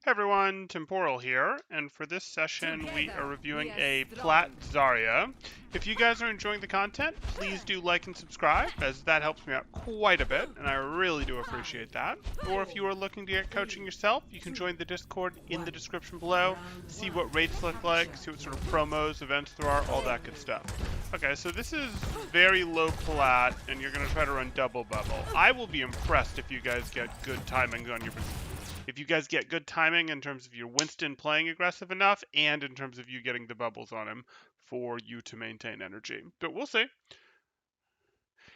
Hey everyone, Temporal here, and for this session we are reviewing a Plat Zarya. If you guys are enjoying the content, please do like and subscribe, as that helps me out quite a bit, and I really do appreciate that. Or if you are looking to get coaching yourself, you can join the Discord in the description below, see what rates look like, see what sort of promos, events there are, all that good stuff. Okay, so this is very low Plat, and you're going to try to run double bubble. I will be impressed if you guys get good timing on your... If you guys get good timing in terms of your Winston playing aggressive enough and in terms of you getting the bubbles on him for you to maintain energy. But we'll see.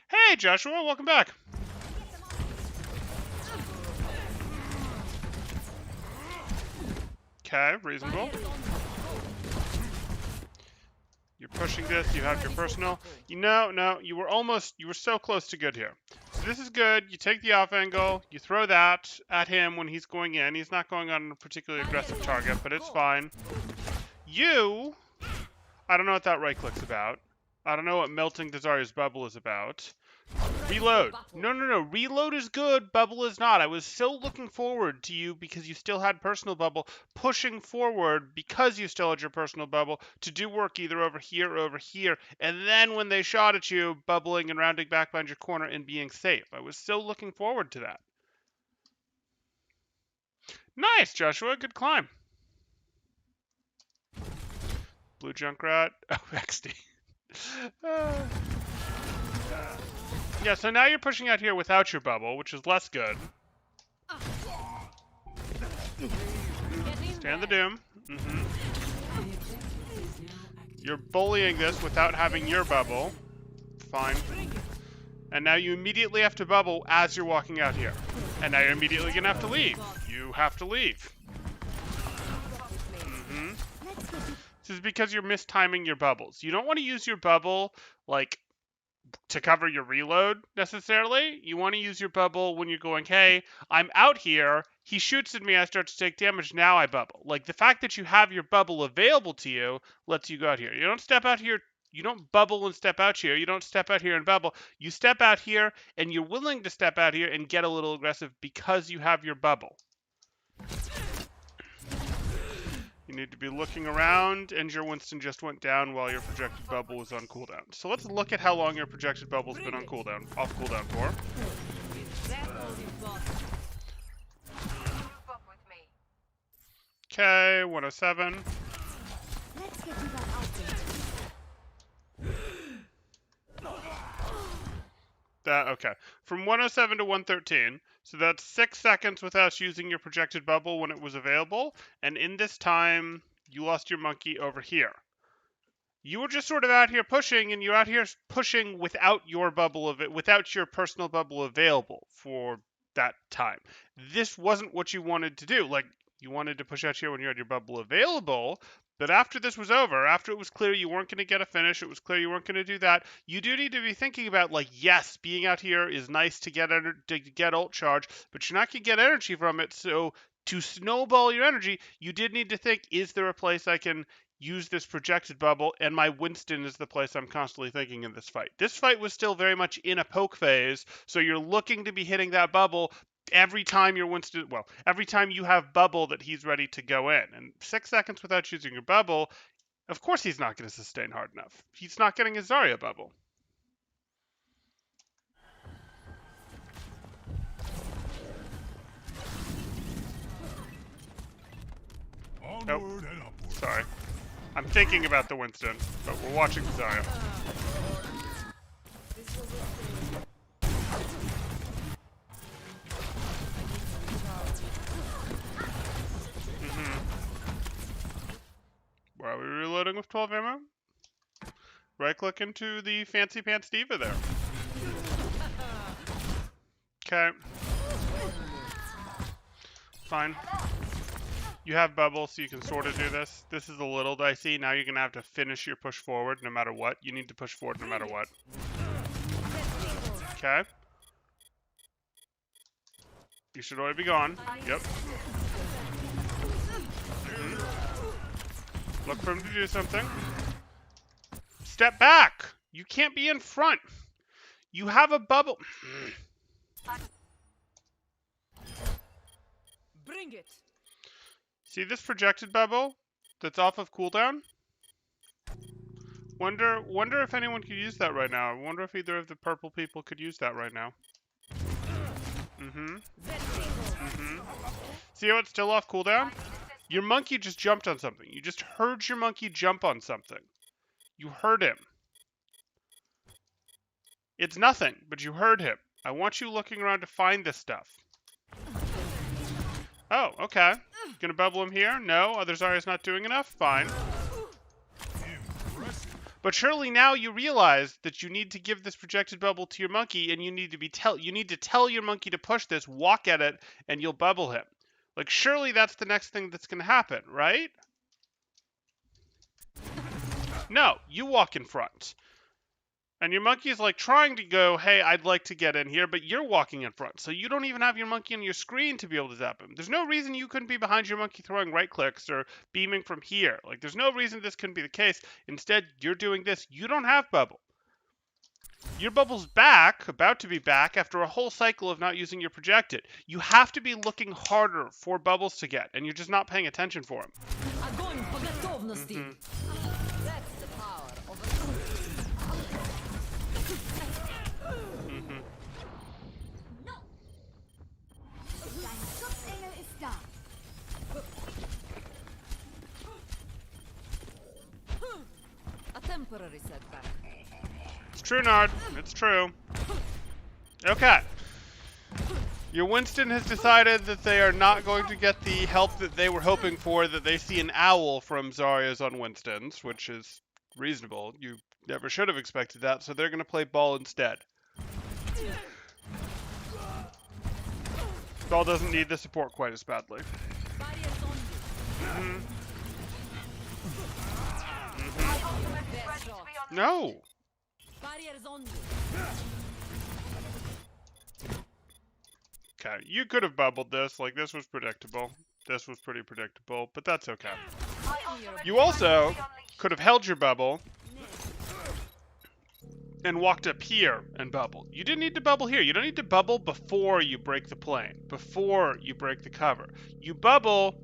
Hey, Joshua, welcome back. Okay, reasonable. You're pushing this, you have your personal. No, you were so close to good here. So this is good. You take the off angle, you throw that at him when he's going in. He's not going on a particularly aggressive target, but it's fine. I don't know what that right click's about. I don't know what melting the Zarya's bubble is about. Reload. No. Reload is good. Bubble is not. I was so looking forward to you because you still had personal bubble, pushing forward because you still had your personal bubble to do work either over here or over here. And then when they shot at you, bubbling and rounding back behind your corner and being safe. I was so looking forward to that. Nice, Joshua. Good climb. Blue Junkrat. Oh, XD. Yeah, so now you're pushing out here without your bubble, which is less good. Stand the doom. You're bullying this without having your bubble. Fine. And now you immediately have to bubble as you're walking out here. And now you're immediately going to have to leave. You have to leave. This is because you're mistiming your bubbles. You don't want to use your bubble, like, to cover your reload necessarily. You want to use your bubble when you're going, hey, I'm out here, he shoots at me, I start to take damage, now I bubble. Like, the fact that you have your bubble available to you lets you go out here. You don't step out here, you don't bubble and step out here, you don't step out here and bubble. You step out here and you're willing to step out here and get a little aggressive because you have your bubble. You need to be looking around, and your Winston just went down while your projected bubble was on cooldown. So let's look at how long your projected bubble's been on cooldown, off cooldown for. Okay, 107. Okay. From 107 to 113. So that's 6 seconds without using your projected bubble when it was available. And in this time, you lost your monkey over here. You were just sort of out here pushing, and you're out here pushing without your bubble without your personal bubble available for that time. This wasn't what you wanted to do. Like, you wanted to push out here when you had your bubble available. But after this was over, after it was clear you weren't going to get a finish, it was clear you weren't going to do that, you do need to be thinking about, like, yes, being out here is nice to get ult charge, but you're not going to get energy from it, so to snowball your energy, you did need to think, is there a place I can use this projected bubble? And my Winston is the place I'm constantly thinking in this fight. This fight was still very much in a poke phase, so you're looking to be hitting that bubble every time you're Winston, well, every time you have bubble that he's ready to go in. And 6 seconds without using your bubble, of course he's not going to sustain hard enough. He's not getting his Zarya bubble. Oh, sorry. I'm thinking about the Winston, but we're watching the Zarya. Why are we reloading with 12 ammo? Right click into the Fancy Pants Diva there. Okay. Fine. You have bubble, so you can sort of do this. This is a little dicey. Now you're going to have to finish your push forward no matter what. You need to push forward no matter what. Okay. You should already be gone. Yep. Look for him to do something. Step back! You can't be in front. You have a bubble. Bring it. See this projected bubble that's off of cooldown? Wonder if anyone could use that right now. I wonder if either of the purple people could use that right now. See how it's still off cooldown? Your monkey just jumped on something. You just heard your monkey jump on something. You heard him. It's nothing, but you heard him. I want you looking around to find this stuff. Oh, okay. Gonna bubble him here? No? Other Zarya's not doing enough? Fine. But surely now you realize that you need to give this projected bubble to your monkey, and you need to tell your monkey to push this, walk at it, and you'll bubble him. Like, surely that's the next thing that's gonna happen, right? No, you walk in front. And your monkey's like trying to go, hey, I'd like to get in here, but you're walking in front. So you don't even have your monkey on your screen to be able to zap him. There's no reason you couldn't be behind your monkey throwing right clicks or beaming from here. Like, there's no reason this couldn't be the case. Instead, you're doing this. You don't have bubble. Your bubble's back, about to be back, after a whole cycle of not using your projected. You have to be looking harder for bubbles to get, and you're just not paying attention for them. Temporary setback. It's true, Nard. It's true. Okay. Your Winston has decided that they are not going to get the help that they were hoping for, that they see an owl from Zarya's on Winston's, which is reasonable. You never should have expected that, so they're going to play ball instead. Ball doesn't need the support quite as badly. No! Okay, you could have bubbled this. Like, this was predictable. This was pretty predictable, but that's okay. You also could have held your bubble and walked up here and bubbled. You didn't need to bubble here. You don't need to bubble before you break the plane, before you break the cover. You bubble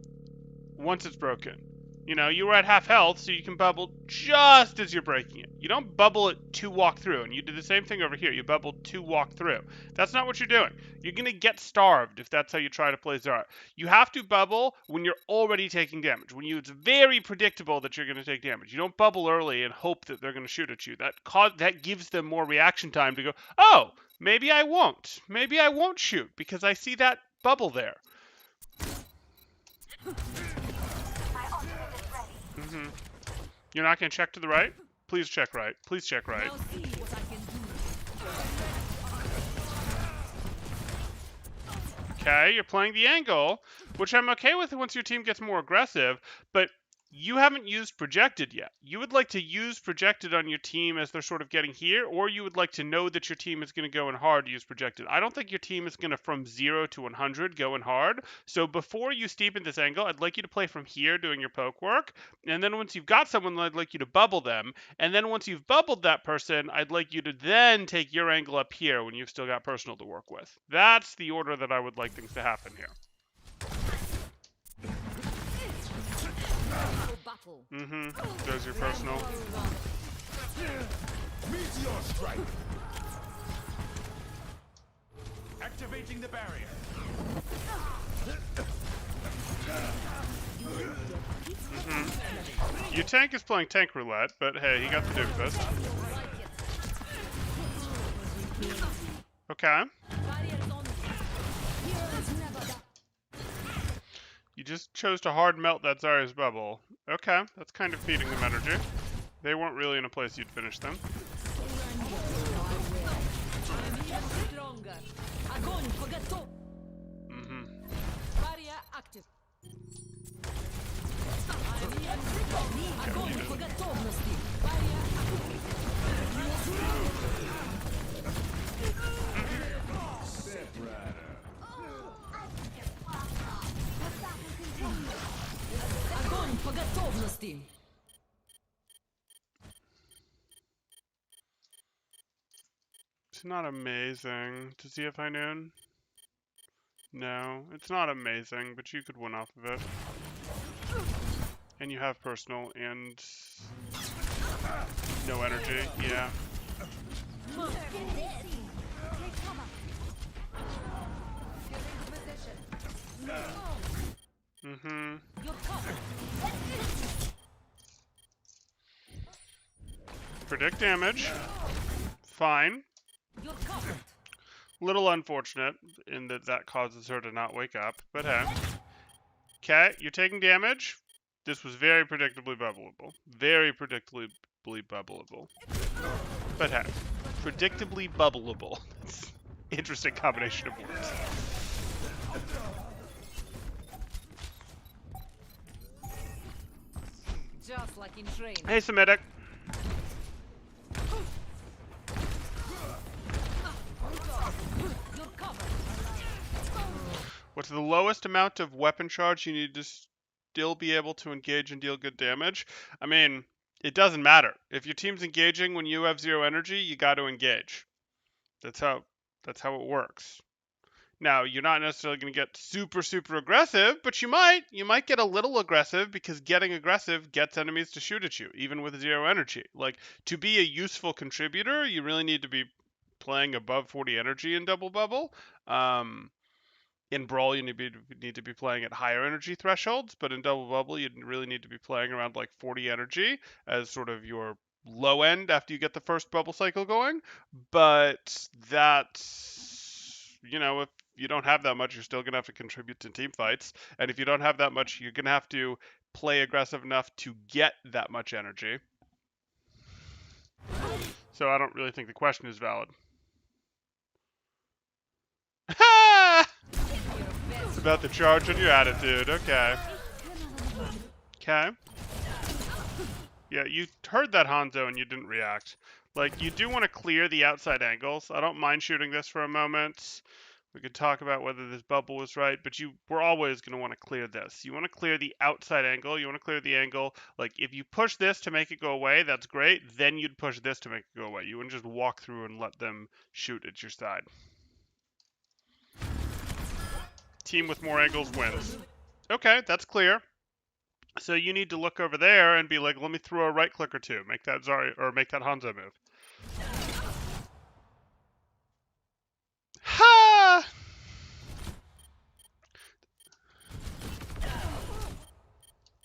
once it's broken. You know, you were at half health, so you can bubble just as you're breaking it. You don't bubble it to walk through, and you do the same thing over here. You bubbled to walk through. That's not what you're doing. You're going to get starved if that's how you try to play Zarya. You have to bubble when you're already taking damage, when it's very predictable that you're going to take damage. You don't bubble early and hope that they're going to shoot at you. That gives them more reaction time to go, oh, maybe I won't. Maybe I won't shoot because I see that bubble there. You're not going to check to the right? Please check right. Please check right. Okay, you're playing the angle, which I'm okay with once your team gets more aggressive, but you haven't used projected yet. You would like to use projected on your team as they're sort of getting here, or you would like to know that your team is going to go in hard to use projected. I don't think your team is going to, from 0 to 100, go in hard. So before you steepen this angle, I'd like you to play from here doing your poke work. And then once you've got someone, I'd like you to bubble them. And then once you've bubbled that person, I'd like you to then take your angle up here when you've still got personal to work with. That's the order that I would like things to happen here. There's your personal. Meteor strike. Activating the barrier. Your tank is playing tank roulette, but hey, he got the Duke Fist. Okay. You just chose to hard melt that Zarya's bubble. Okay, that's kind of feeding them energy. They weren't really in a place you'd finish them. It's not amazing. Does he have high noon? No, it's not amazing, but you could win off of it. And you have personal and no energy. Yeah. Mm-hmm. Predict damage. Fine. Little unfortunate in that that causes her to not wake up, but hey. Okay, you're taking damage. This was very predictably bubbleable. Very predictably bubbleable. But hey, predictably bubbleable. Interesting combination of words. Just like in training. Hey, Semitic. What's the lowest amount of weapon charge you need to still be able to engage and deal good damage? I mean, it doesn't matter. If your team's engaging when you have 0 energy, you got to engage. That's how it works. Now, you're not necessarily going to get super aggressive, but you might. You might get a little aggressive because getting aggressive gets enemies to shoot at you, even with 0 energy. Like, to be a useful contributor, you really need to be playing above 40 energy in Double Bubble. In Brawl, you need to be playing at higher energy thresholds, but in Double Bubble, you really need to be playing around like 40 energy as sort of your low end after you get the first bubble cycle going. But that's, if you don't have that much, you're still going to have to contribute to team fights. And if you don't have that much, you're going to have to play aggressive enough to get that much energy. So I don't really think the question is valid. It's about the charge and your attitude. Okay. Okay. Yeah, you heard that, Hanzo, and you didn't react. Like, you do want to clear the outside angles. I don't mind shooting this for a moment. We could talk about whether this bubble was right, but we're always going to want to clear this. You want to clear the outside angle. You want to clear the angle. Like, if you push this to make it go away, that's great. Then you'd push this to make it go away. You wouldn't just walk through and let them shoot at your side. Team with more angles wins. Okay, that's clear. So you need to look over there and be like, let me throw a right click or two. Make that Zarya, or make that Hanzo move. Ha!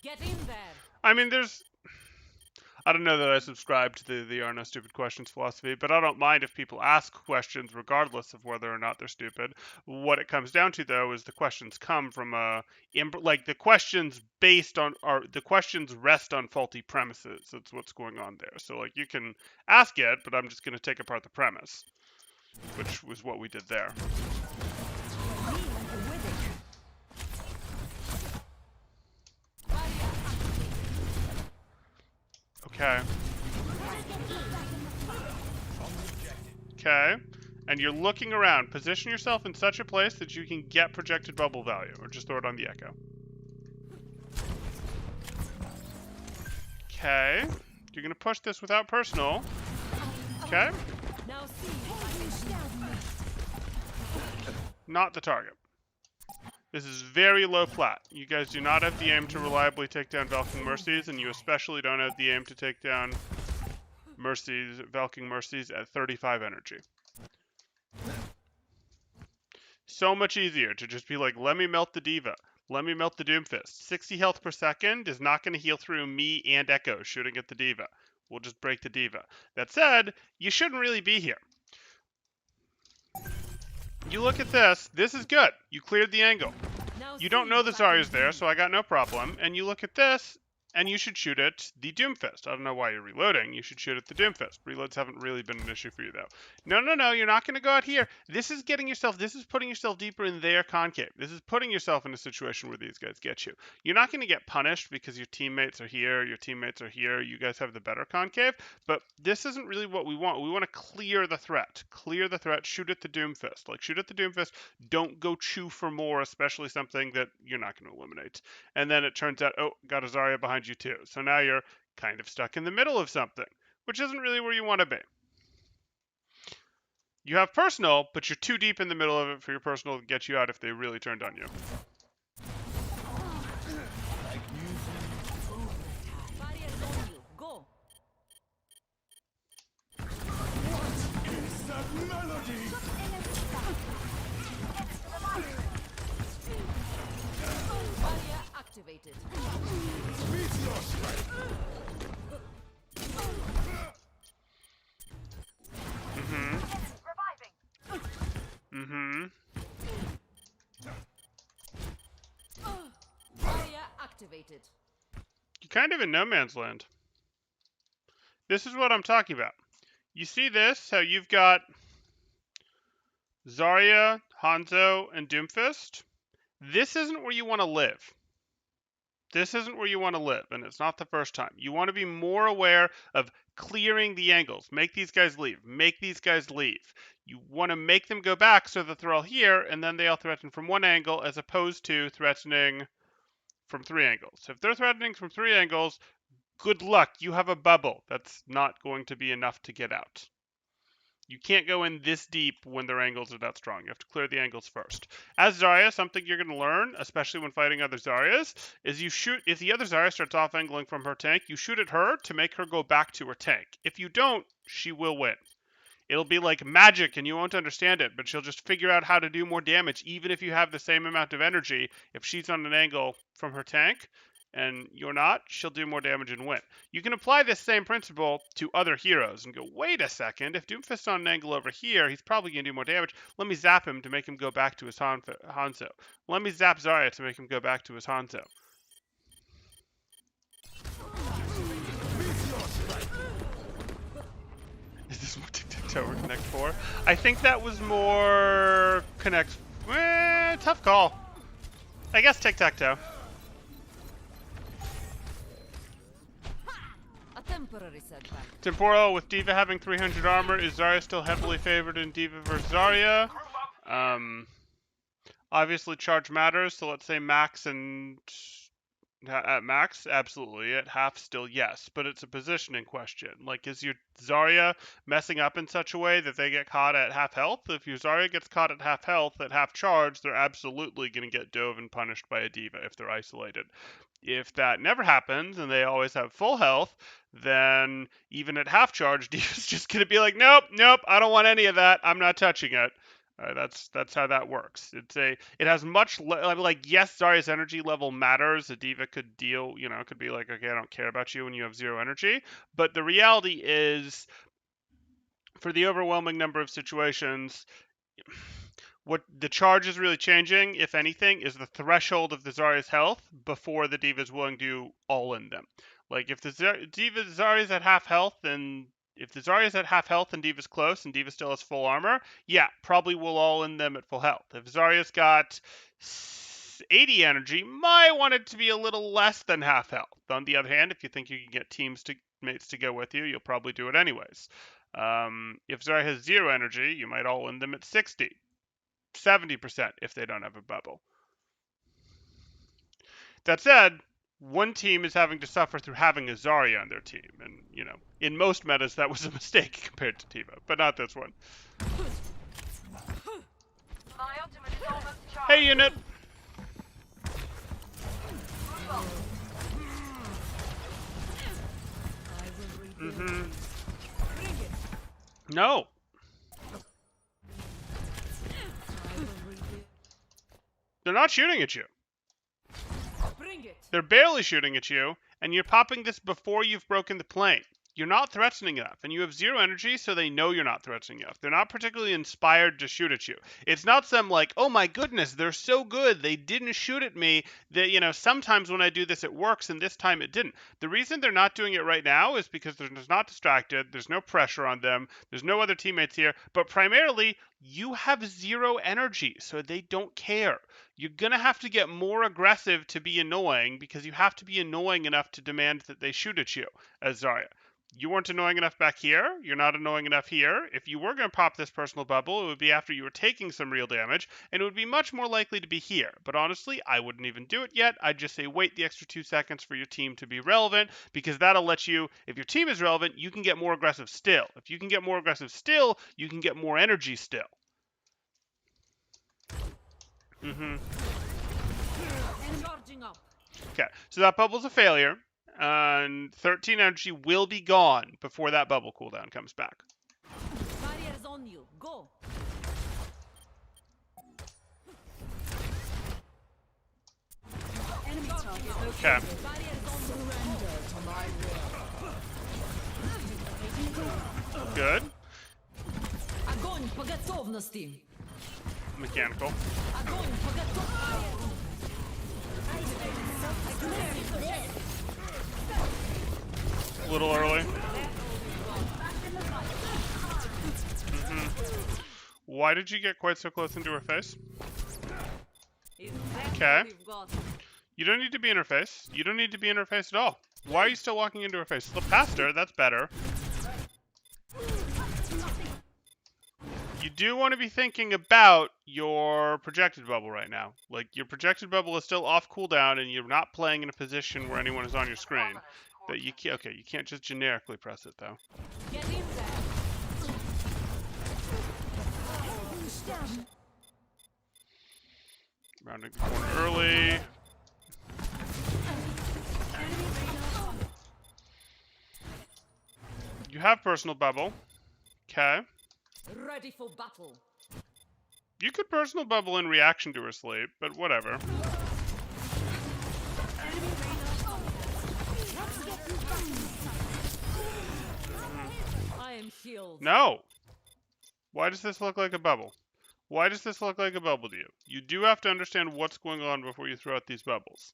Get in there. I mean, I don't know that I subscribe to the are no stupid questions philosophy, but I don't mind if people ask questions regardless of whether or not they're stupid. What it comes down to, though, is the questions come from the questions the questions rest on faulty premises. That's what's going on there. So like you can ask it, but I'm just going to take apart the premise, which was what we did there. Okay. Okay. And you're looking around. Position yourself in such a place that you can get projected bubble value, or just throw it on the echo. Okay. You're going to push this without personal. Okay. Not the target. This is very low Plat. You guys do not have the aim to reliably take down Valking Mercies, and you especially don't have the aim to take down Valking Mercies at 35 energy. So much easier to just be like, let me melt the Diva. Let me melt the Doomfist. 60 health per second is not going to heal through me and Echo shooting at the Diva. We'll just break the Diva. That said, you shouldn't really be here. You look at this. This is good. You cleared the angle. You don't know the Zarya's there, so I got no problem. And you look at this, and you should shoot at the Doomfist. I don't know why you're reloading. You should shoot at the Doomfist. Reloads haven't really been an issue for you, though. No, you're not going to go out here. This is putting yourself deeper in their concave. This is putting yourself in a situation where these guys get you. You're not going to get punished because your teammates are here, you guys have the better concave, but this isn't really what we want. We want to clear the threat. Clear the threat, shoot at the Doomfist. Like, shoot at the Doomfist, don't go chew for more, especially something that you're not going to eliminate. And then it turns out, oh, got a Zarya behind you too. So now you're kind of stuck in the middle of something, which isn't really where you want to be. You have personal, but you're too deep in the middle of it for your personal to get you out if they really turned on you. Barrier's on you. Go. Is that melody? Barrier activated. Meteor strike. Barrier activated. You're kind of in no man's land. This is what I'm talking about. You see this? How you've got Zarya, Hanzo, and Doomfist? This isn't where you want to live. This isn't where you want to live, and it's not the first time. You want to be more aware of clearing the angles. Make these guys leave. Make these guys leave. You want to make them go back so that they're all here, and then they all threaten from one angle as opposed to threatening from three angles. If they're threatening from three angles, good luck. You have a bubble. That's not going to be enough to get out. You can't go in this deep when their angles are that strong. You have to clear the angles first. As Zarya, something you're going to learn, especially when fighting other Zaryas, is you shoot, if the other Zarya starts off angling from her tank, you shoot at her to make her go back to her tank. If you don't, she will win. It'll be like magic and you won't understand it, but she'll just figure out how to do more damage even if you have the same amount of energy. If she's on an angle from her tank and you're not, she'll do more damage and win. You can apply this same principle to other heroes and go, wait a second, if Doomfist's on an angle over here, he's probably going to do more damage. Let me zap him to make him go back to his Hanzo. Let me zap Zarya to make him go back to his Hanzo. Is this more tic-tac-toe or Connect 4? I think that was more Connect... tough call. I guess tic-tac-toe. A temporary setback. Temporal, with D.Va having 300 armor, is Zarya still heavily favored in D.Va versus Zarya? Obviously charge matters, so let's say max and... At max, absolutely. At half, still yes. But it's a positioning question. Like, is your Zarya messing up in such a way that they get caught at half health? If your Zarya gets caught at half health, at half charge, they're absolutely going to get dove and punished by a D.Va if they're isolated. If that never happens and they always have full health, then even at half charge, D.Va's just going to be like, nope, I don't want any of that. I'm not touching it. That's how that works. It has much like yes, Zarya's energy level matters. A D.Va could deal, could be like, okay, I don't care about you when you have zero energy. But the reality is, for the overwhelming number of situations, what the charge is really changing, if anything, is the threshold of the Zarya's health before the D.Va is willing to all in them. Like if the Zarya's at half health, then if the Zarya's at half health and D.Va's close and D.Va still has full armor, yeah, probably we'll all in them at full health. If Zarya's got 80 energy, might want it to be a little less than half health. On the other hand, if you think you can get mates to go with you, you'll probably do it anyways. If Zarya has zero energy, you might all in them at 60. 70% if they don't have a bubble. That said, one team is having to suffer through having a Zarya on their team, and in most metas that was a mistake compared to D.Va, but not this one. Hey, unit. No. They're not shooting at you. Bring it. They're barely shooting at you, and you're popping this before you've broken the plane. You're not threatening enough, and you have zero energy, so they know you're not threatening enough. They're not particularly inspired to shoot at you. It's not some like, oh my goodness, they're so good, they didn't shoot at me. That sometimes when I do this, it works, and this time it didn't. The reason they're not doing it right now is because they're not distracted. There's no pressure on them. There's no other teammates here. But primarily, you have zero energy, so they don't care. You're going to have to get more aggressive to be annoying because you have to be annoying enough to demand that they shoot at you as Zarya. You weren't annoying enough back here. You're not annoying enough here. If you were going to pop this personal bubble, it would be after you were taking some real damage, and it would be much more likely to be here. But honestly, I wouldn't even do it yet. I'd just say wait the extra 2 seconds for your team to be relevant, because that'll let you, if your team is relevant, you can get more aggressive still. If you can get more aggressive still, you can get more energy still. Charging up. Okay, so that bubble's a failure, and 13 energy will be gone before that bubble cooldown comes back. Barrier's on you. Go. Enemy target located. Okay, Barrier's on you. Surrender to my will. good. Огонь по готовности. Mechanical. Огонь по готовности. A little early. Why did you get quite so close into her face? Okay. You don't need to be in her face. You don't need to be in her face at all. Why are you still walking into her face? Slip past her, that's better. You do want to be thinking about your projected bubble right now. Like, your projected bubble is still off cooldown, and you're not playing in a position where anyone is on your screen. But you can't, okay, you can't just generically press it, though. Get in there. Rounding the corner early. You have personal bubble. Okay. Ready for battle. You could personal bubble in reaction to her sleep, but whatever. I am healed. No! Why does this look like a bubble? Why does this look like a bubble to you? You do have to understand what's going on before you throw out these bubbles.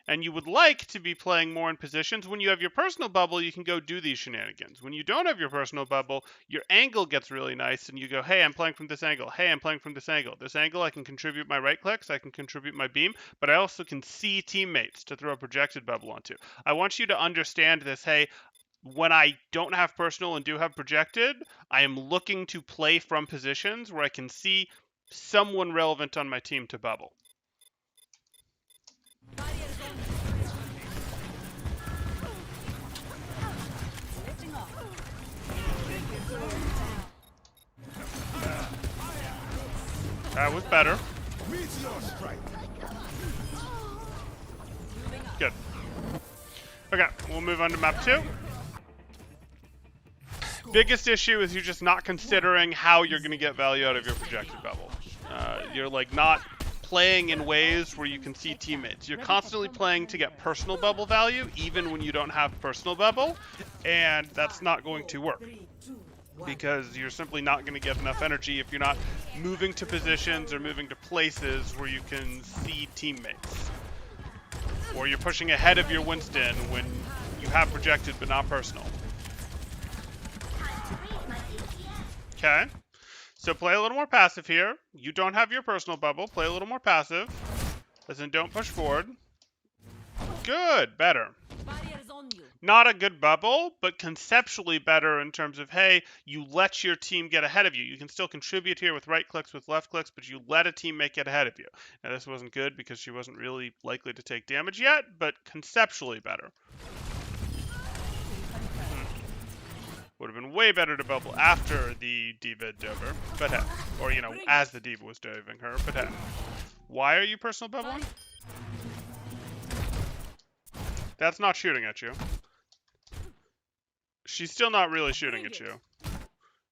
And you would like to be playing more in positions. When you have your personal bubble, you can go do these shenanigans. When you don't have your personal bubble, your angle gets really nice, and you go, hey, I'm playing from this angle. Hey, I'm playing from this angle. This angle, I can contribute my right clicks, I can contribute my beam, but I also can see teammates to throw a projected bubble onto. I want you to understand this, hey, when I don't have personal and do have projected, I am looking to play from positions where I can see someone relevant on my team to bubble. That was better. Meteor strike. Good. Okay, we'll move on to map 2. Biggest issue is you're just not considering how you're going to get value out of your projected bubble. You're like not playing in ways where you can see teammates. You're constantly playing to get personal bubble value, even when you don't have personal bubble, and that's not going to work. Because you're simply not going to get enough energy if you're not moving to positions or moving to places where you can see teammates. Or you're pushing ahead of your Winston when you have projected but not personal. Okay. So play a little more passive here. You don't have your personal bubble. Play a little more passive. As in, don't push forward. Good. Better. Barrier's on you. Not a good bubble, but conceptually better in terms of, hey, you let your team get ahead of you. You can still contribute here with right clicks, with left clicks, but you let a teammate get ahead of you. Now, this wasn't good because she wasn't really likely to take damage yet, but conceptually better. Would have been way better to bubble after the diva had dove her, but hey. Or, you know, as the diva was doving her, but hey. Why are you personal bubbling? That's not shooting at you. She's still not really shooting at you.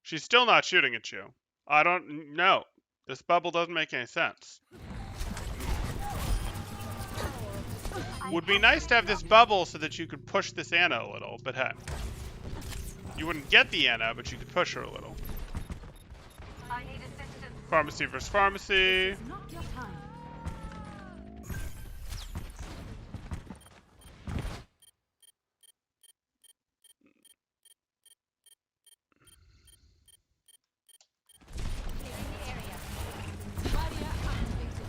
She's still not shooting at you. I don't know. This bubble doesn't make any sense. Would be nice to have this bubble so that you could push this Anna a little, but hey. You wouldn't get the Anna, but you could push her a little. Pharmacy versus pharmacy. Not your time. Barrier activated.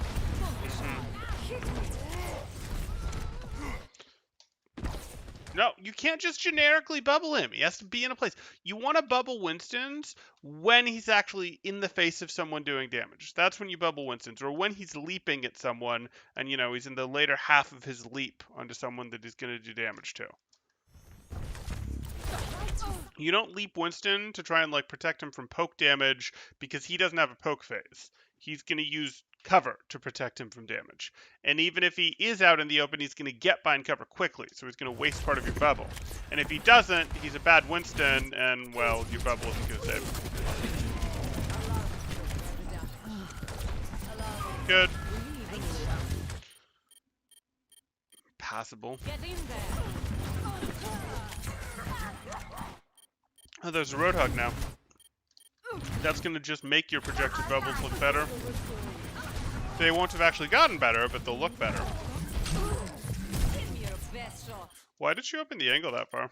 No, you can't just generically bubble him. He has to be in a place. You want to bubble Winston's when he's actually in the face of someone doing damage. That's when you bubble Winston's, or when he's leaping at someone and, you know, he's in the later half of his leap onto someone that he's going to do damage to. You don't leap Winston to try and, like, protect him from poke damage because he doesn't have a poke phase. He's going to use cover to protect him from damage. And even if he is out in the open, he's going to get behind cover quickly, so he's going to waste part of your bubble. And if he doesn't, he's a bad Winston, and, well, your bubble isn't going to save him. Good. Passable. Get in there. Oh, there's a Roadhog now. That's going to just make your projected bubbles look better. They won't have actually gotten better, but they'll look better. Give me your best shot. Why did you open the angle that far?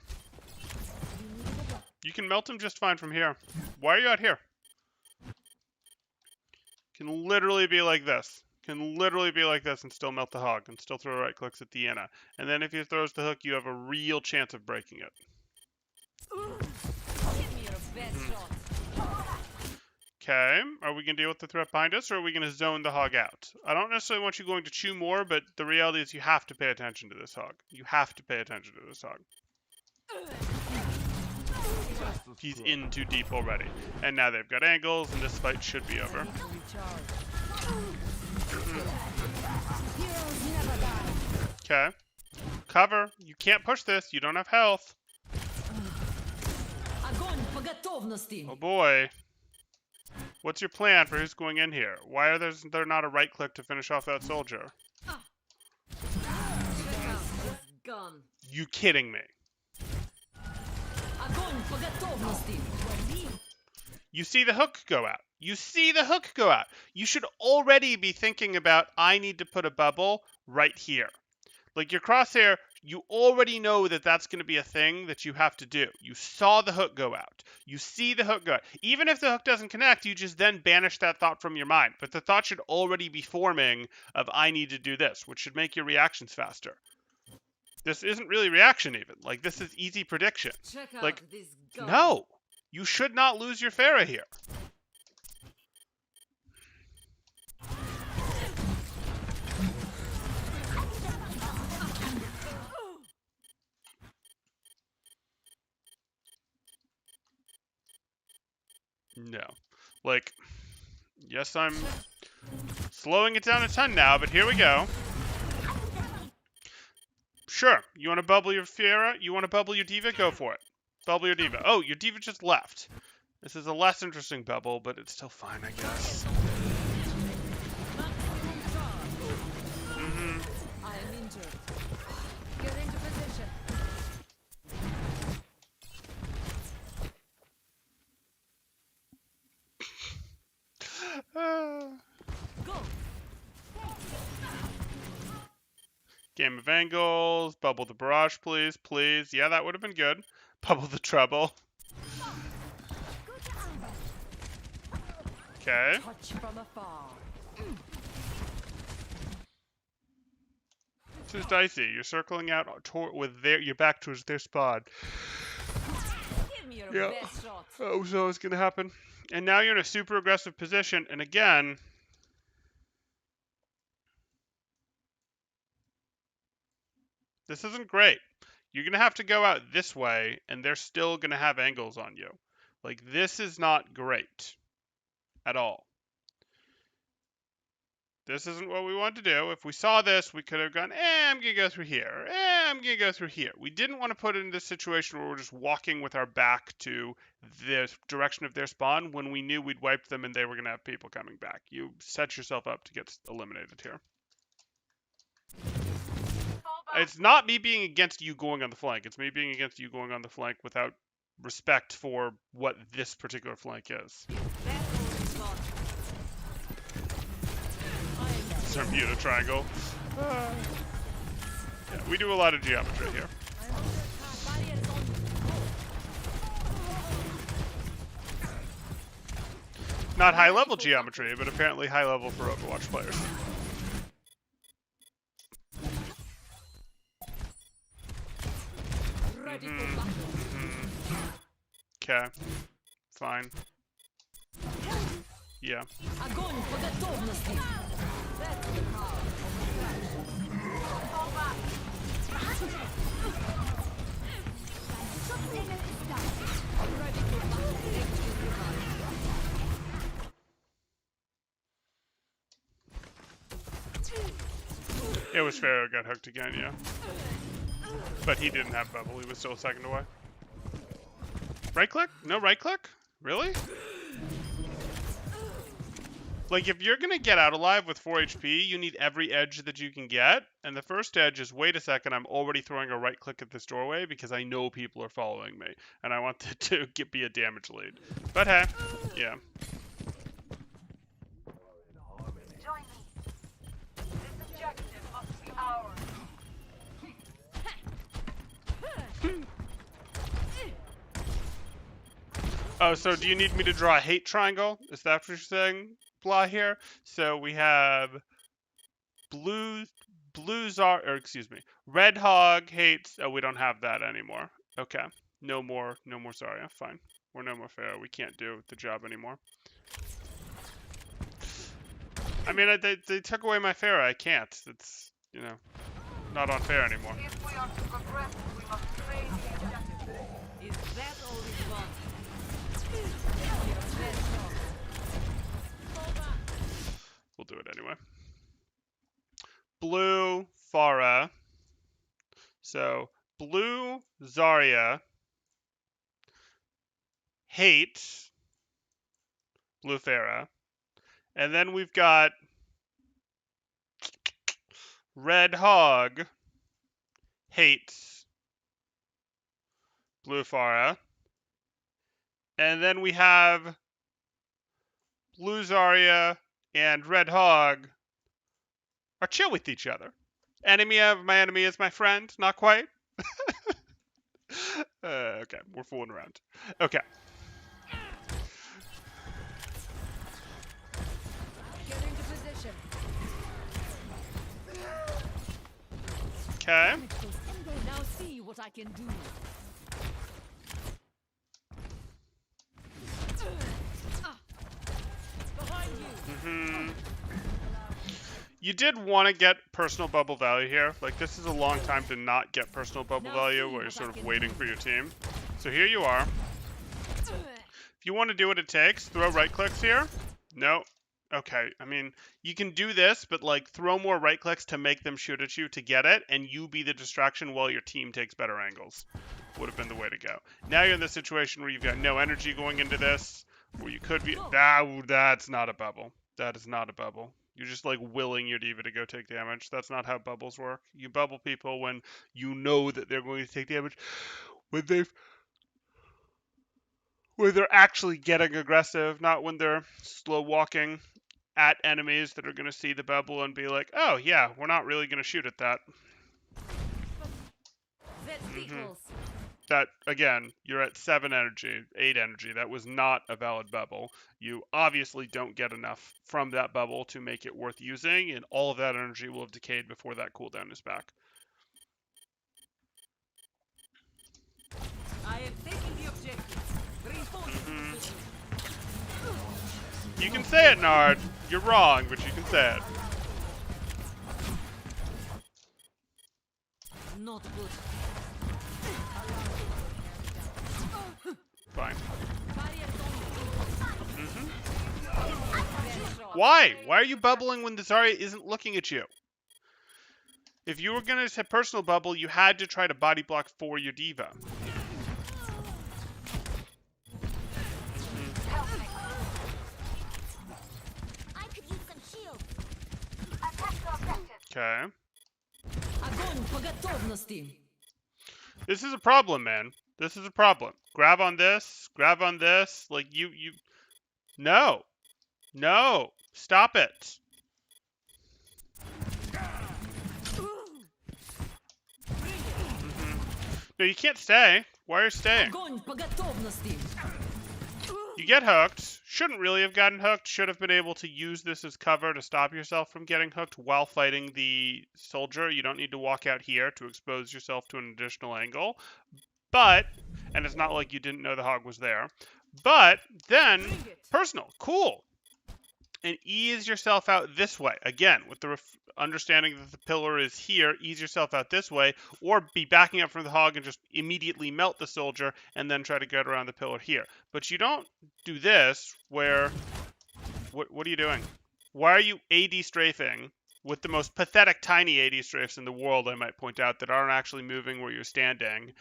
You can melt him just fine from here. Why are you out here? Can literally be like this. Can literally be like this and still melt the hog and still throw right clicks at the Iena. And then if he throws the hook, you have a real chance of breaking it. Give me your best shot. Okay, are we going to deal with the threat behind us, or are we going to zone the hog out? I don't necessarily want you going to chew more, but the reality is you have to pay attention to this hog. You have to pay attention to this hog. He's in too deep already. And now they've got angles, and this fight should be over. Okay. Cover. You can't push this. You don't have health. Огонь по готовности. Oh boy. What's your plan for who's going in here? Why are there not a right click to finish off that soldier? Gun. You kidding me? Огонь по готовности. You see the hook go out. You see the hook go out. You should already be thinking about, I need to put a bubble right here. Like your crosshair, you already know that that's going to be a thing that you have to do. You saw the hook go out. You see the hook go out. Even if the hook doesn't connect, you just then banish that thought from your mind. But the thought should already be forming of, I need to do this, which should make your reactions faster. This isn't really reaction even. Like, this is easy prediction. Check out Like, this gun. no. You should not lose your Pharah here. No. Like, yes, I'm slowing it down a ton now, but here we go. Sure, you want to bubble your Pharah? You want to bubble your Diva? Go for it. Bubble your Diva. Oh, your Diva just left. This is a less interesting bubble, but it's still fine, I guess. I am injured. Get into position. Go. Game of angles. Bubble the barrage, please. Please. Yeah, that would have been good. Bubble the treble. Okay. Touch from afar. This is dicey. You're circling out with your back towards their spawn. Give me your Yeah. best shot. Oh, so it's going to happen. And now you're in a super aggressive position. And again, this isn't great. You're going to have to go out this way, and they're still going to have angles on you. Like, this is not great at all. This isn't what we want to do. If we saw this, we could have gone, I'm going to go through here. I'm going to go through here. We didn't want to put it in this situation where we're just walking with our back to the direction of their spawn when we knew we'd wiped them and they were going to have people coming back. You set yourself up to get eliminated here. It's not me being against you going on the flank. It's me being against you going on the flank without respect for what this particular flank is. Bermuda Triangle. Yeah, we do a lot of geometry here. Not high-level geometry, but apparently high-level for Overwatch players. Ready for battle. Okay. Fine. Yeah. Огонь по готовности. That's the power It was fair. Got hooked again. Yeah. But he didn't have bubble. He was still a second away. Right click? No right click? Really? Like, if you're gonna get out alive with 4 HP, you need every edge that you can get. And the first edge is, wait a second, I'm already throwing a right click at this doorway because I know people are following me. And I want to be a damage lead. But hey, yeah. Join me. This objective must be ours. Oh, so do you need me to draw a hate triangle? Is that what you're saying, Blah, here? So we have Red Hog hates, oh, we don't have that anymore. Okay. No more Zarya, fine. We're no more fair. We can't do the job anymore. I mean, they took away my Pharaoh. I can't. It's, you know, not unfair anymore. If we are to progress, we must trade the objective. is that all we want? We'll do it anyway. Blue Farah. So, blue Zarya hates blue Farah. And then we've got Red Hog hates blue Farah. And then we have blue Zarya and Red Hog are chill with each other. Enemy of my enemy is my friend. Not quite. Okay, we're fooling around. Okay. Get into position. Okay. Now see what I can do. Behind you. You did want to get personal bubble value here. Like, this is a long time to not get personal bubble value where you're sort of waiting for your team. So here you are. If you want to do what it takes, throw right clicks here. No. Okay, I mean, you can do this, but like throw more right clicks to make them shoot at you to get it, and you be the distraction while your team takes better angles. Would have been the way to go. Now you're in the situation where you've got no energy going into this, where you could be... that's not a bubble. That is not a bubble. You're just like willing your diva to go take damage. That's not how bubbles work. You bubble people when you know that they're going to take damage. When they're actually getting aggressive, not when they're slow walking at enemies that are going to see the bubble and be like, oh yeah, we're not really going to shoot at that. That, again, you're at 7 energy, 8 energy. That was not a valid bubble. You obviously don't get enough from that bubble to make it worth using, and all of that energy will have decayed before that cooldown is back. I am taking the objective. Reinforce You can say it, Nard. You're wrong, but you can say it. Not good. Fine. Why? Why are you bubbling when the Zarya isn't looking at you? If you were going to hit personal bubble, you had to try to body block for your diva. I could use some shield. Attack the objective. Okay. Огонь по готовности. This is a problem, man. This is a problem. Grab on this. Grab on this. Like, you... No. No. Stop it. No, you can't stay. Why are you staying? Огонь по готовности. You get hooked. Shouldn't really have gotten hooked. Should have been able to use this as cover to stop yourself from getting hooked while fighting the soldier. You don't need to walk out here to expose yourself to an additional angle. But, and it's not like you didn't know the hog was there. But then, personal, cool. And ease yourself out this way. Again, with the understanding that the pillar is here, ease yourself out this way, or be backing up from the hog and just immediately melt the soldier and then try to get around the pillar here. But you don't do this where... What are you doing? Why are you AD strafing with the most pathetic tiny AD strafes in the world, I might point out, that aren't actually moving where you're standing,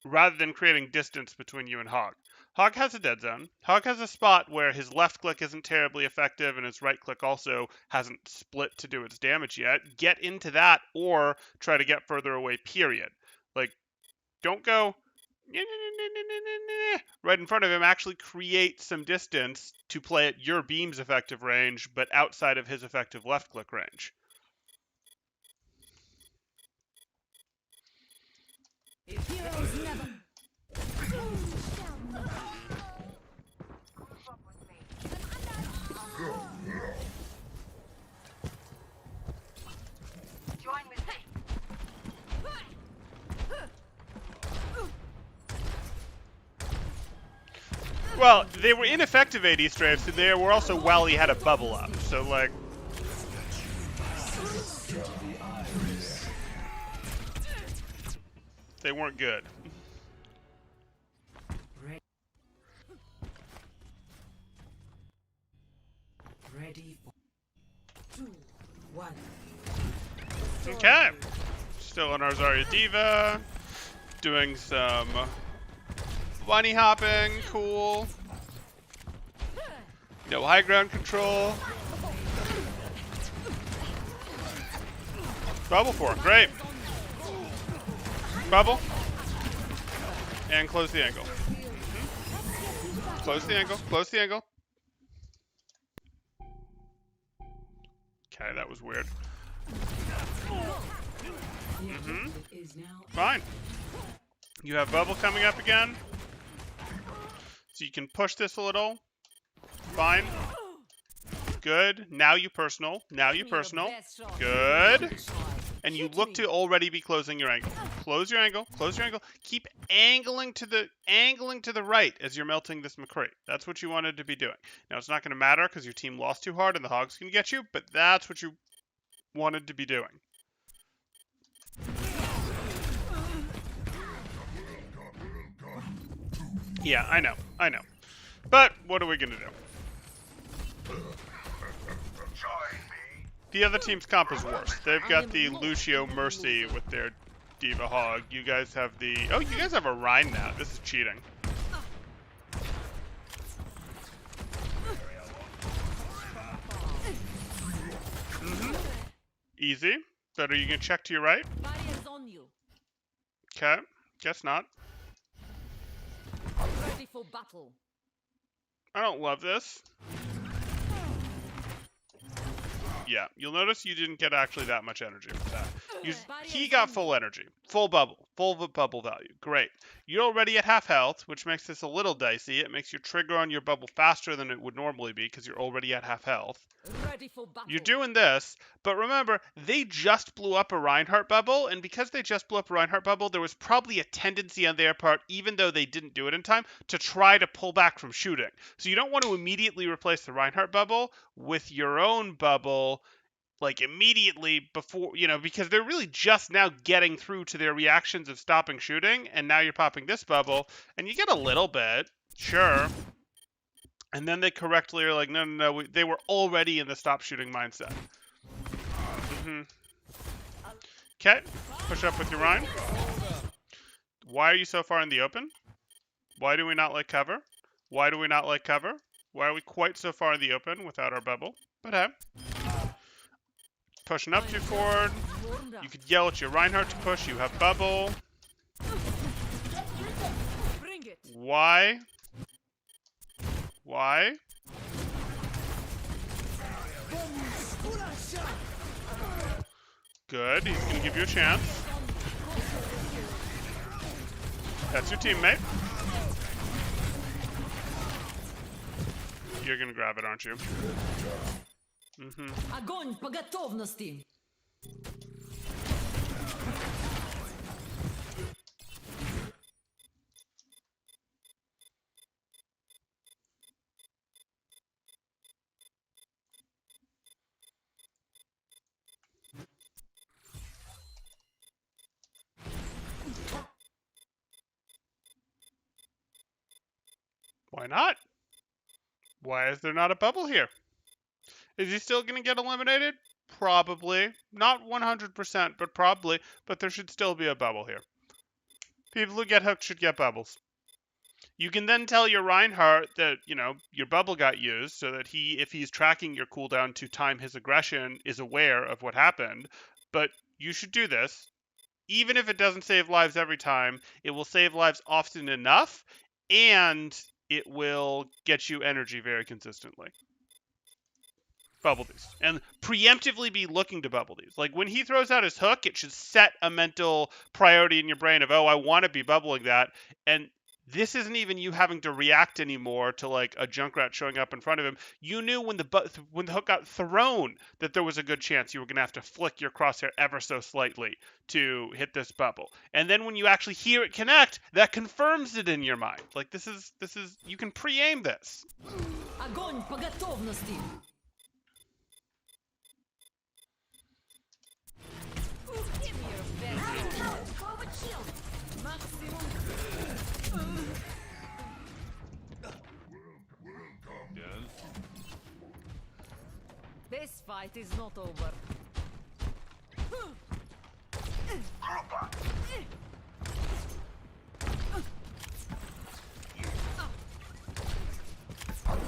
rather than creating distance between you and Hog? Hog has a dead zone. Hog has a spot where his left click isn't terribly effective and his right click also hasn't split to do its damage yet. Get into that or try to get further away, period. Like, don't go right in front of him. Actually create some distance to play at your beam's effective range, but outside of his effective left click range. Heroes never. Group up with me. Join with me. Well, they were ineffective AD strafes, and they were also while he had a bubble up. So, like... they weren't good. Ready for 2, 1. Okay. Still on our Zarya Diva. Doing some bunny hopping. Cool. No high ground control. Bubble for him. Great. Bubble. And close the angle. Close the angle. Close the angle. Okay, that was weird. Fine. You have bubble coming up again. So you can push this a little. Fine. Good. Now you personal. Now you personal. Good. And you look to already be closing your angle. Close your angle. Close your angle. Keep angling to the right as you're melting this McCree. That's what you wanted to be doing. Now it's not going to matter because your team lost too hard and the hogs can get you, but that's what you wanted to be doing. Yeah, I know. I know. But what are we going to do? The other team's comp is worse. They've got the Lucio Mercy with their Diva Hog. You guys have the... Oh, you guys have a Rhine now. This is cheating. Easy. But are you going to check to your right? Barriers on you. Okay. Guess not. Ready for battle. I don't love this. Yeah, you'll notice you didn't get actually that much energy with that. He got full energy, full bubble value. Great. You're already at half health, which makes this a little dicey. It makes your trigger on your bubble faster than it would normally be because you're already at half health. Ready for battle. You're doing this, but remember, they just blew up a Reinhardt bubble, and because they just blew up a Reinhardt bubble, there was probably a tendency on their part, even though they didn't do it in time, to try to pull back from shooting. So you don't want to immediately replace the Reinhardt bubble with your own bubble, like immediately before, you know, because they're really just now getting through to their reactions of stopping shooting, and now you're popping this bubble, and you get a little bit, sure. And then they correctly are like, no, they were already in the stop shooting mindset. Okay, push up with your Rhine. Why are you so far in the open? Why do we not like cover? Why do we not like cover? Why are we quite so far in the open without our bubble? But hey. Pushing up too forward. You could yell at your Reinhardt to push. You have bubble. Bring it. Why? Why? Good. He's going to give you a chance. That's your teammate. You're going to grab it, aren't you? Огонь по готовности. Why not? Why is there not a bubble here? Is he still going to get eliminated? Probably. Not 100%, but probably. But there should still be a bubble here. People who get hooked should get bubbles. You can then tell your Reinhardt that, your bubble got used so that if he's tracking your cooldown to time his aggression, is aware of what happened. But you should do this. Even if it doesn't save lives every time, it will save lives often enough, and it will get you energy very consistently. Bubble these. And preemptively be looking to bubble these. Like, when he throws out his hook, it should set a mental priority in your brain of, oh, I want to be bubbling that. And this isn't even you having to react anymore to, like, a Junkrat showing up in front of him. You knew when the hook got thrown that there was a good chance you were going to have to flick your crosshair ever so slightly to hit this bubble. And then when you actually hear it connect, that confirms it in your mind. Like, this is you can pre-aim this. Огонь по готовности. Give me your best. Forward shield. This fight is not over.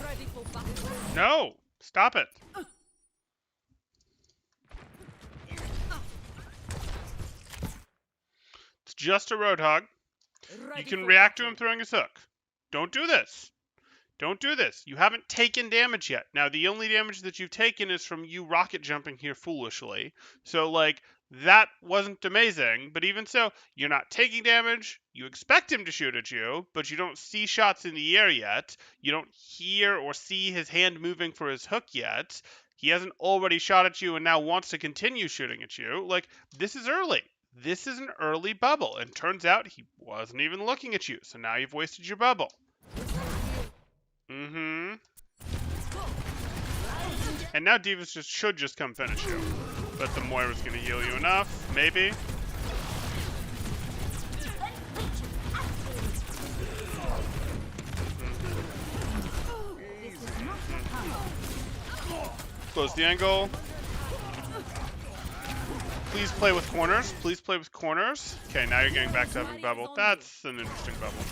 Ready for battle. No! Stop it. It's just a Roadhog. You can react to him throwing his hook. Don't do this. Don't do this. You haven't taken damage yet. Now, the only damage that you've taken is from you rocket jumping here foolishly. So, like, that wasn't amazing. But even so, you're not taking damage. You expect him to shoot at you, but you don't see shots in the air yet. You don't hear or see his hand moving for his hook yet. He hasn't already shot at you and now wants to continue shooting at you. Like, this is early. This is an early bubble. And turns out he wasn't even looking at you. So now you've wasted your bubble. Mm-hmm. And now Divas should just come finish you. But the Moira's gonna heal you enough, maybe. Close the angle. Please play with corners. Please play with corners. Okay, now you're getting back to having bubble. That's an interesting bubble.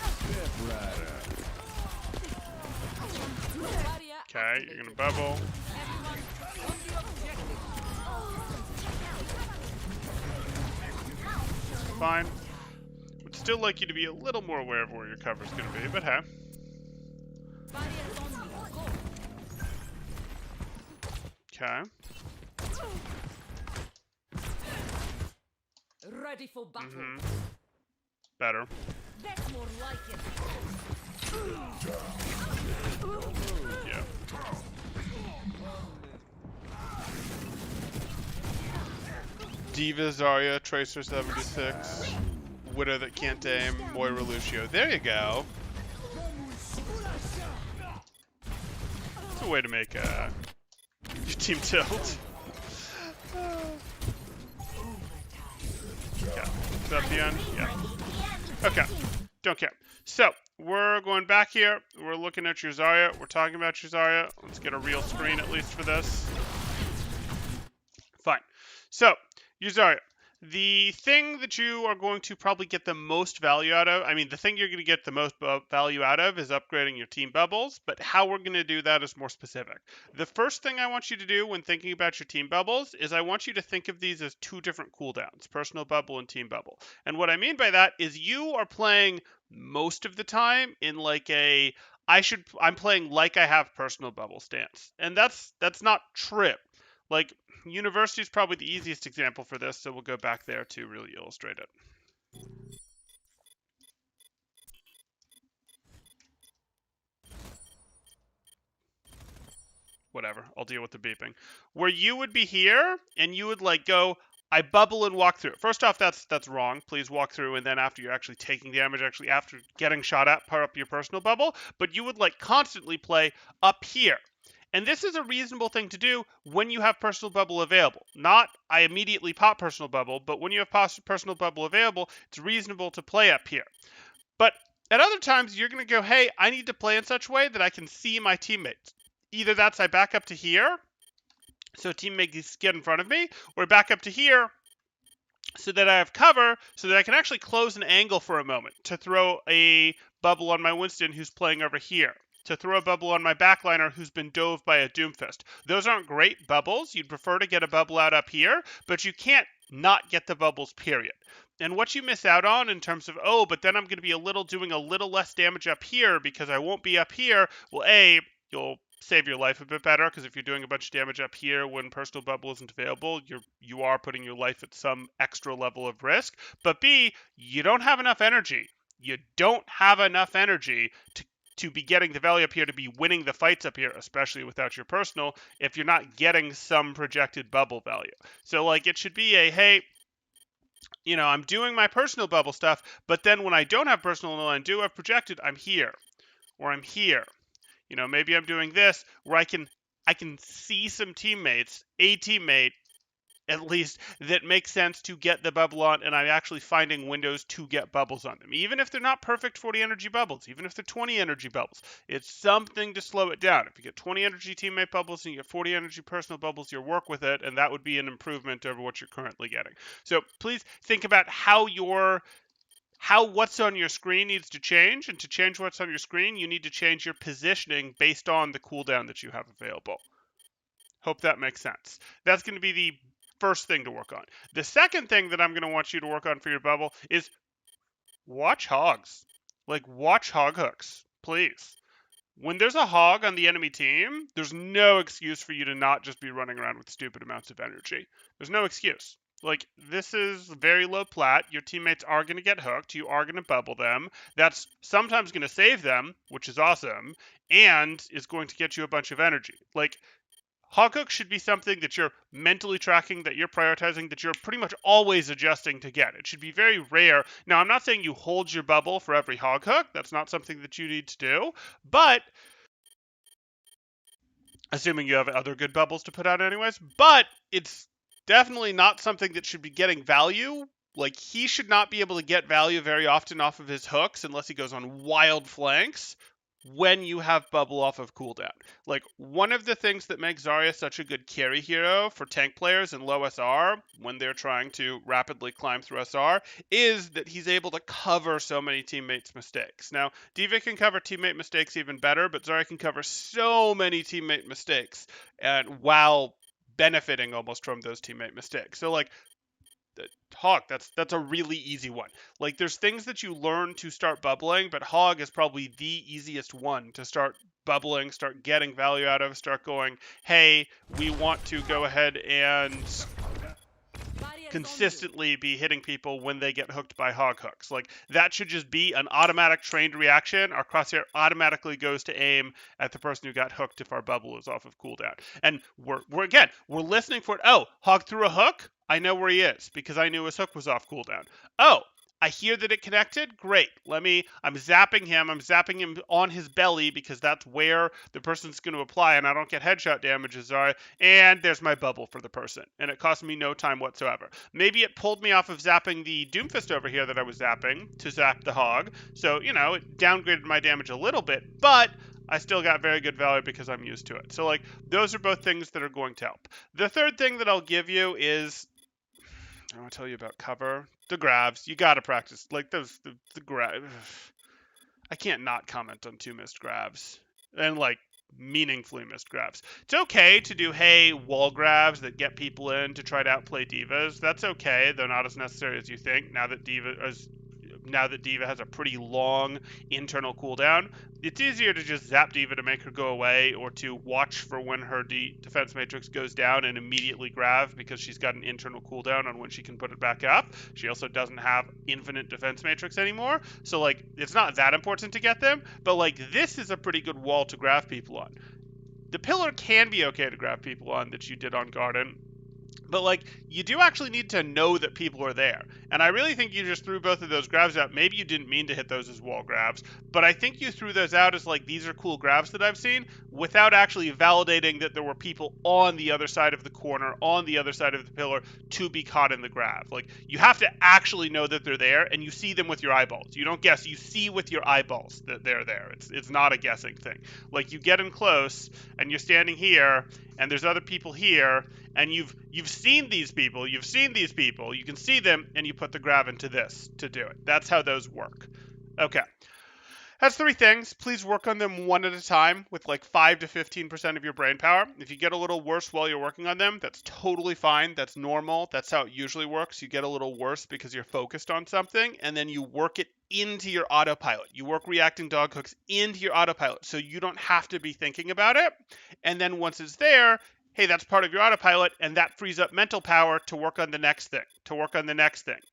Okay, you're gonna bubble. Fine. Would still like you to be a little more aware of where your cover's gonna be, but hey. Okay. Ready for battle. Better. That's more like it. Yeah. Diva, Zarya, Tracer 76, Widow that can't aim, Moira Lucio. There you go. It's a way to make your team tilt. Okay. Is that the end? Yeah. Okay. Don't care. So, we're going back here. We're looking at your Zarya. We're talking about your Zarya. Let's get a real screen at least for this. Fine. So, your Zarya. The thing that you are going to probably get the most value out of, the thing you're going to get the most value out of is upgrading your team bubbles, but how we're going to do that is more specific. The first thing I want you to do when thinking about your team bubbles is I want you to think of these as two different cooldowns, personal bubble and team bubble. And what I mean by that is you are playing most of the time in like I'm playing like I have personal bubble stance. And that's not true. Like, university is probably the easiest example for this, so we'll go back there to really illustrate it. Whatever, I'll deal with the beeping. Where you would be here, and you would like go, I bubble and walk through. First off, that's wrong. Please walk through, and then after you're actually taking damage, actually after getting shot at, power up your personal bubble. But you would like constantly play up here. And this is a reasonable thing to do when you have personal bubble available. Not I immediately pop personal bubble, but when you have personal bubble available, it's reasonable to play up here. But At other times, you're going to go, hey, I need to play in such a way that I can see my teammates. Either that's I back up to here, so a teammate gets get in front of me, or back up to here so that I have cover, so that I can actually close an angle for a moment to throw a bubble on my Winston who's playing over here, to throw a bubble on my backliner who's been dove by a Doomfist. Those aren't great bubbles. You'd prefer to get a bubble out up here, but you can't not get the bubbles, period. And what you miss out on in terms of, oh, but then I'm going to be doing a little less damage up here because I won't be up here. Well, A, you'll save your life a bit better, because if you're doing a bunch of damage up here when personal bubble isn't available, you are putting your life at some extra level of risk. But B, you don't have enough energy. You don't have enough energy to be getting the value up here, to be winning the fights up here, especially without your personal, if you're not getting some projected bubble value. So like it should be a, hey, I'm doing my personal bubble stuff, but then when I don't have personal and I do have projected, I'm here, or I'm here. Maybe I'm doing this where I can see some teammates, a teammate at least, that makes sense to get the bubble on, and I'm actually finding windows to get bubbles on them. Even if they're not perfect 40 energy bubbles, even if they're 20 energy bubbles, it's something to slow it down. If you get 20 energy teammate bubbles and you get 40 energy personal bubbles, you work with it, and that would be an improvement over what you're currently getting. So please think about how what's on your screen needs to change, and to change what's on your screen, you need to change your positioning based on the cooldown that you have available. Hope that makes sense. That's going to be the first thing to work on. The second thing that I'm going to want you to work on for your bubble is watch hogs. Watch hog hooks, please. When there's a hog on the enemy team, there's no excuse for you to not just be running around with stupid amounts of energy. There's no excuse. This is very low plat. Your teammates are going to get hooked. You are going to bubble them. That's sometimes going to save them, which is awesome, and is going to get you a bunch of energy. Hog hook should be something that you're mentally tracking, that you're prioritizing, that you're pretty much always adjusting to get. It should be very rare. Now, I'm not saying you hold your bubble for every hog hook. That's not something that you need to do. But, assuming you have other good bubbles to put out anyways, but it's definitely not something that should be getting value. He should not be able to get value very often off of his hooks unless he goes on wild flanks when you have bubble off of cooldown. One of the things that makes Zarya such a good carry hero for tank players in low SR when they're trying to rapidly climb through SR is that he's able to cover so many teammates' mistakes. Now, D.Va can cover teammate mistakes even better, but Zarya can cover so many teammate mistakes and while benefiting almost from those teammate mistakes. So Hog, that's a really easy one. There's things that you learn to start bubbling, but Hog is probably the easiest one to start bubbling, start getting value out of, start going, hey, we want to go ahead and consistently be hitting people when they get hooked by hog hooks. That should just be an automatic trained reaction. Our crosshair automatically goes to aim at the person who got hooked if our bubble is off of cooldown. And we're listening for it. Oh, hog threw a hook? I know where he is because I knew his hook was off cooldown. Oh, I hear that it connected. Great. I'm zapping him. I'm zapping him on his belly because that's where the person's going to apply, and I don't get headshot damages. All right. And there's my bubble for the person, and it cost me no time whatsoever. Maybe it pulled me off of zapping the Doomfist over here that I was zapping to zap the hog. So, it downgraded my damage a little bit, but I still got very good value because I'm used to it. So, those are both things that are going to help. The third thing that I'll give you is, I want to tell you about cover. The grabs. You got to practice. The grab. I can't not comment on 2 missed grabs. And, meaningfully missed grabs. It's okay to do, hey, wall grabs that get people in to try to outplay divas. That's okay. They're not as necessary as you think now that D.Va has a pretty long internal cooldown. It's easier to just zap D.Va to make her go away, or to watch for when her defense matrix goes down and immediately grab because she's got an internal cooldown on when she can put it back up. She also doesn't have infinite defense matrix anymore, so it's not that important to get them, but this is a pretty good wall to grab people on. The pillar can be okay to grab people on that you did on Garden. But like, you do actually need to know that people are there. And I really think you just threw both of those grabs out. Maybe you didn't mean to hit those as wall grabs, but I think you threw those out as like, these are cool grabs that I've seen, without actually validating that there were people on the other side of the corner, on the other side of the pillar, to be caught in the grab. Like, you have to actually know that they're there, and you see them with your eyeballs. You don't guess, you see with your eyeballs that they're there. It's not a guessing thing. Like, you get in close, and you're standing here, and there's other people here, and you've seen these people, you can see them, and you put the grab into this to do it. That's how those work. Okay. That's three things. Please work on them one at a time with like 5 to 15% of your brain power. If you get a little worse while you're working on them, that's totally fine. That's normal. That's how it usually works. You get a little worse because you're focused on something, and then you work it into your autopilot. You work reacting dog hooks into your autopilot so you don't have to be thinking about it. And then once it's there, hey, that's part of your autopilot, and that frees up mental power to work on the next thing,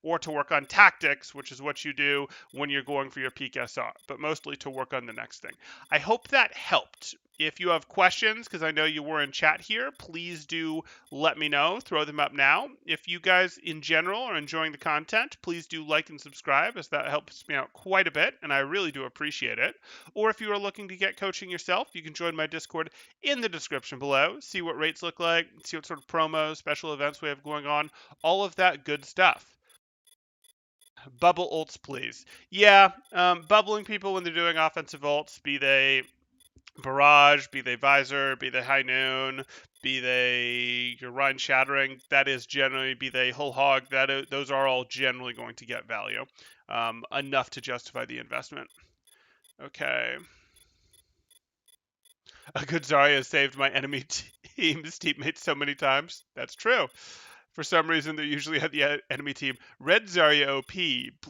or to work on tactics, which is what you do when you're going for your peak SR, but mostly to work on the next thing. I hope that helped. If you have questions, because I know you were in chat here, please do let me know. Throw them up now. If you guys in general are enjoying the content, please do like and subscribe, as that helps me out quite a bit, and I really do appreciate it. Or if you are looking to get coaching yourself, you can join my Discord in the description below. See what rates look like, see what sort of promos, special events we have going on, all of that good stuff. Bubble ults, please. Yeah, bubbling people when they're doing offensive ults, be they barrage, be they visor, be they high noon, be they your Rhine shattering, that is generally, be they whole hog, those are all generally going to get value, enough to justify the investment. Okay. A good Zarya saved my enemy team's teammates so many times. That's true. For some reason, they're usually at the enemy team. Red Zarya OP,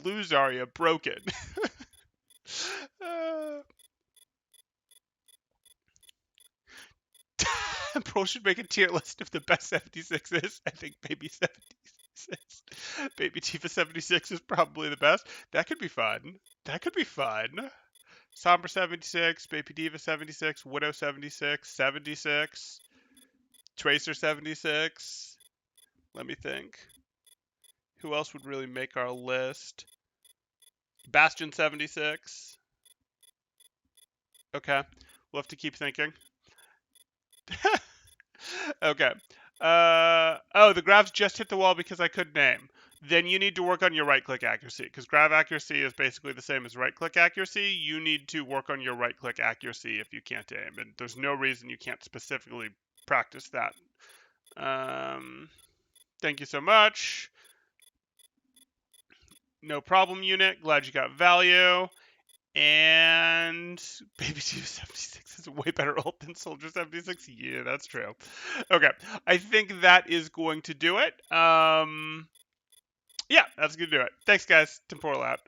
blue Zarya broken. Pro should make a tier list of the best 76s. I think Baby 76. Baby Tifa 76 is probably the best. That could be fun. Sombra 76, Baby Diva 76, Widow 76, 76, Tracer 76. Let me think. Who else would really make our list? Bastion 76. Okay. We'll have to keep thinking. Okay. Oh, the grabs just hit the wall because I couldn't aim. Then you need to work on your right-click accuracy, because grab accuracy is basically the same as right-click accuracy. You need to work on your right-click accuracy if you can't aim, and there's no reason you can't specifically practice that. Thank you so much. No problem, unit. Glad you got value. And Baby 276 is a way better ult than Soldier 76. Yeah, that's true. Okay, I think that is going to do it. Yeah, that's going to do it. Thanks, guys. Temporal out.